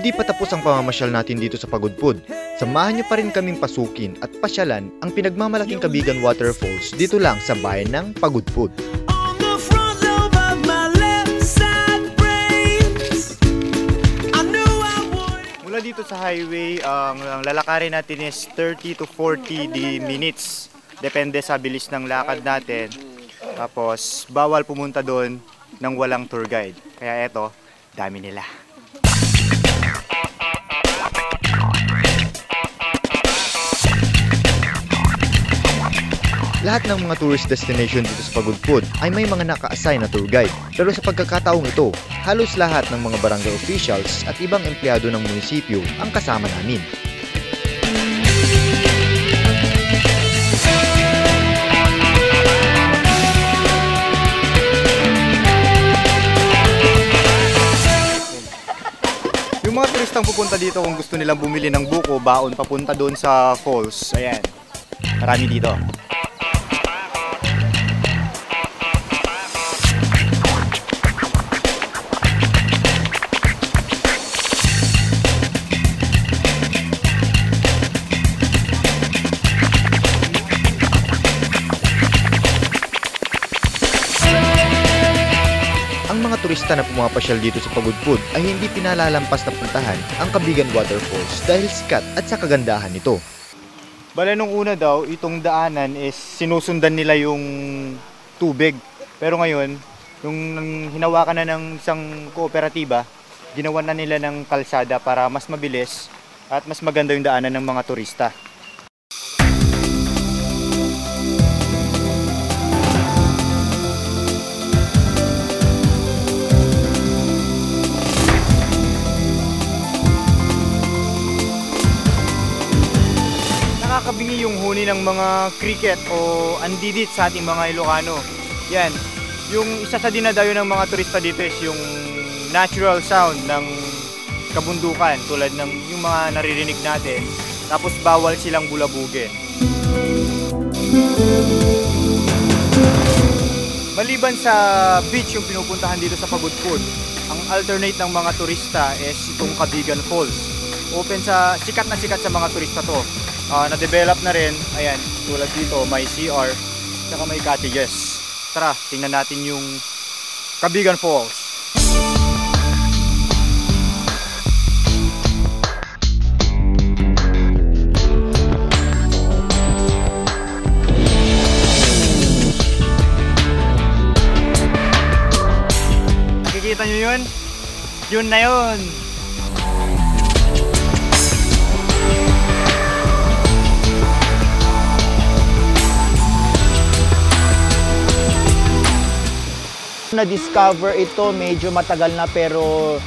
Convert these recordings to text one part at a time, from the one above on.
Hindi pa tapos ang pamamasyal natin dito sa Pagudpud. Samahan niyo pa rin kaming pasukin at pasyalan ang pinagmamalaking Kabigan Waterfalls dito lang sa bayan ng Pagudpud. Mula dito sa highway, ang lalakarin natin is 30 to 40 minutes. Depende sa bilis ng lakad natin. Tapos, bawal pumunta doon ng walang tour guide. Kaya eto, dami nila. Lahat ng mga tourist destination dito sa Pagudpud ay may mga naka-assign na tour guide. Pero sa pagkakataong ito, halos lahat ng mga barangay officials at ibang empleyado ng munisipyo ang kasama namin. Yung mga turistang pupunta dito kung gusto nilang bumili ng buko, baon papunta doon sa falls, ayan, marami dito. Ang mga turista na pumapasyal dito sa Pagudpud ay hindi pinalalampas na puntahan ang Kabigan Waterfalls dahil sikat at sa kagandahan nito. Bale nung una daw, itong daanan is sinusundan nila yung tubig. Pero ngayon, yung hinawakan na ng isang kooperatiba, ginawa na nila ng kalsada para mas mabilis at mas maganda yung daanan ng mga turista. Nakakabingi yung huni ng mga cricket o andidit sa ating mga Ilocano. Yan, yung isa sa dinadayo ng mga turista dito is yung natural sound ng kabundukan tulad ng yung mga naririnig natin. Tapos bawal silang bulabugin. Maliban sa beach yung pinupuntahan dito sa Pagudpud, ang alternate ng mga turista is itong Kabigan Falls. Open sa sikat sa mga turista to. Na-develop na rin, ayan, tulad dito may CR, saka may cottages. Tara, tingnan natin yung Kabigan Falls. Nakikita nyo yun? Yun na yun! Na-discover ito medyo matagal na pero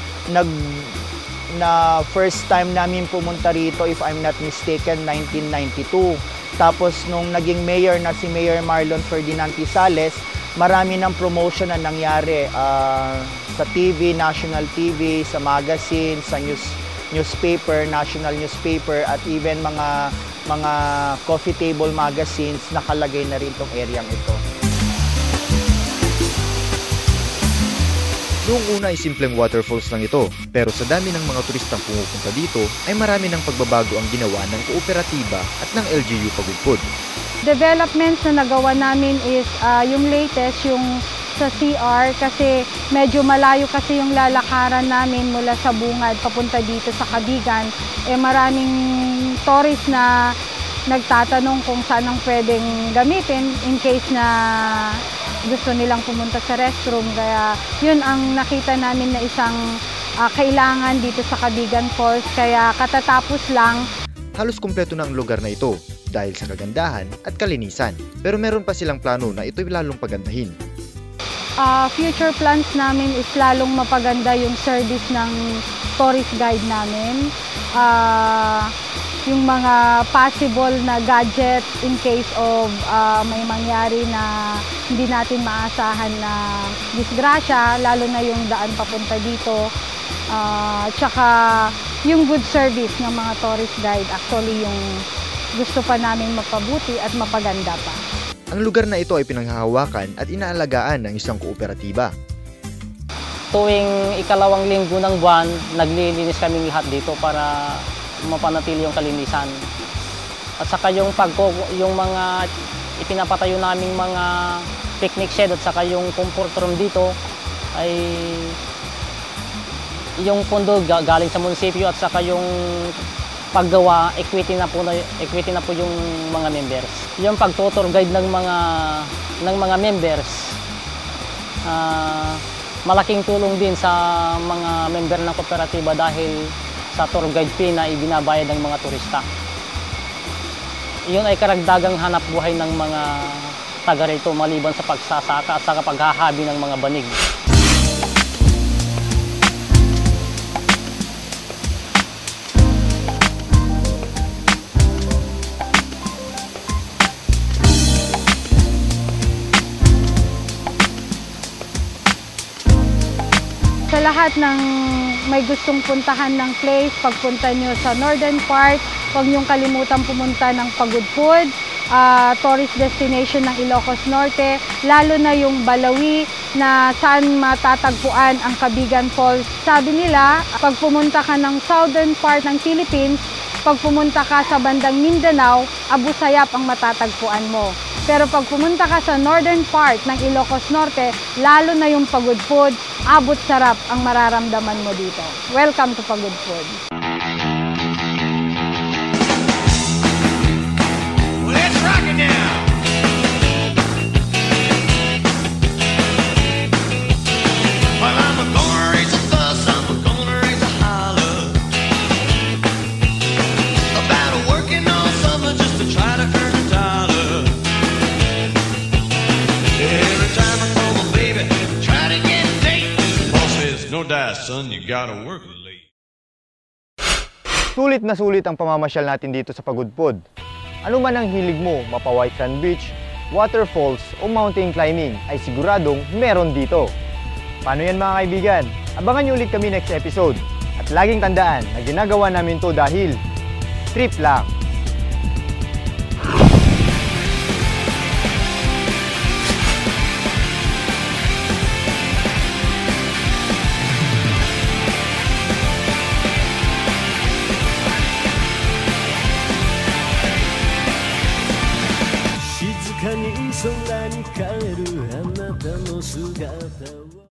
first time namin pumunta rito, if I'm not mistaken, 1992. Tapos nung naging mayor na si Mayor Marlon Ferdinand Tisales, marami ng promotion na nangyari sa TV, national TV, sa magazine, sa newspaper, national newspaper at even mga coffee table magazines, nakalagay na rin tong area ito. Noong una ay simpleng waterfalls lang ito, pero sa dami ng mga turistang pumupunta dito ay marami ng pagbabago ang ginawa ng kooperatiba at ng LGU Pagudpud. Developments na nagawa namin is yung latest, yung sa CR, kasi medyo malayo kasi yung lalakaran namin mula sa Bungad papunta dito sa Kabigan. Maraming tourist na nagtatanong kung saan ang pwedeng gamitin in case na gusto nilang pumunta sa restroom. Kaya yun ang nakita namin na isang kailangan dito sa Kabigan Falls. Kaya katatapos lang. Halos kumpleto na ang lugar na ito dahil sa kagandahan at kalinisan. Pero meron pa silang plano na ito'y lalong pagandahin. Future plans namin is lalong mapaganda yung service ng tourist guide namin. Yung mga possible na gadget in case of may mangyari na hindi natin maasahan na disgrasya, lalo na yung daan papunta dito. Tsaka yung good service ng mga tourist guide, actually yung gusto pa namin mapabuti at mapaganda pa. Ang lugar na ito ay pinanghahawakan at inaalagaan ng isang kooperatiba. tuwing ikalawang linggo ng buwan, naglilinis kaming lahat dito para mapanatili yung kalinisan. At saka yung mga ipinapatayo naming mga picnic shed at saka yung comfort room dito ay yung pondo galing sa munisipyo at saka yung paggawa, equity na po yung mga members. Yung pag-tour guide ng mga members, malaking tulong din sa mga member ng kooperatiba dahil sa tour guide fee na ibinabayad ng mga turista. Iyon ay karagdagang hanap buhay ng mga taga rito maliban sa pagsasaka at sa paghahabi ng mga banig. Sa lahat ng may gustong puntahan ng place, pagpunta nyo sa Northern Part, huwag nyong kalimutan pumunta ng Pagudpud, tourist destination ng Ilocos Norte, lalo na yung Balawi na saan matatagpuan ang Cabigan Falls. Sabi nila, pag pumunta ka ng Southern Part ng Philippines, pag pumunta ka sa bandang Mindanao, Abu Sayyaf ang matatagpuan mo. Pero pag pumunta ka sa northern part ng Ilocos Norte, lalo na yung Pagudpud, abot sarap ang mararamdaman mo dito. Welcome to Pagudpud. Well, let's rock it now. Well, I'm gonna raise a fuss, I'm gonna raise a holler about working all summer just to try to earn a dollar. Every time I call my baby, try to get a date, boss says, no dice, son, you gotta work late. Sulit na sulit ang pamamasyal natin dito sa Pagudpud. Ano man ang hilig mo, mapa White Sand Beach, waterfalls o mountain climbing, ay siguradong meron dito. Paano yan mga kaibigan? Abangan nyo ulit kami next episode. At laging tandaan na ginagawa namin to dahil trip lang.